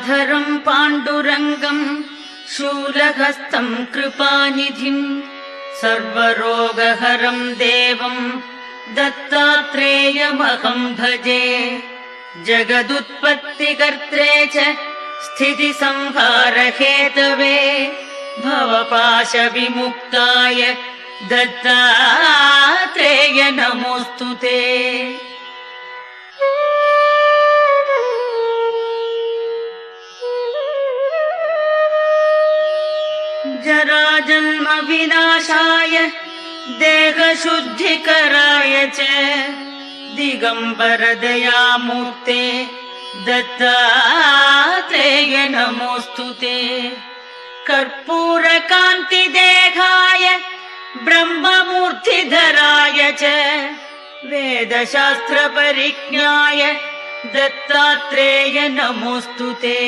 गदाधरं पाण्डुरङ्गं शूलहस्तं कृपानिधिं सर्वरोगहरं देवं दत्तात्रेयमहं भजे। जगदुत्पत्तिकर्त्रे च स्थितिसंहारहेतवे भवपाशविमुक्ताय दत्तात्रेय नमोऽस्तु ते। जराजन्म विनाशाय देहशुद्धिकराय च दिगंबर दयामूर्ते दत्तात्रेय नमोऽस्तु ते। कर्पूरकान्तिदेहाय ब्रह्ममूर्तिधराय च वेदशास्त्रपरिज्ञाय दत्तात्रेय नमोऽस्तु ते।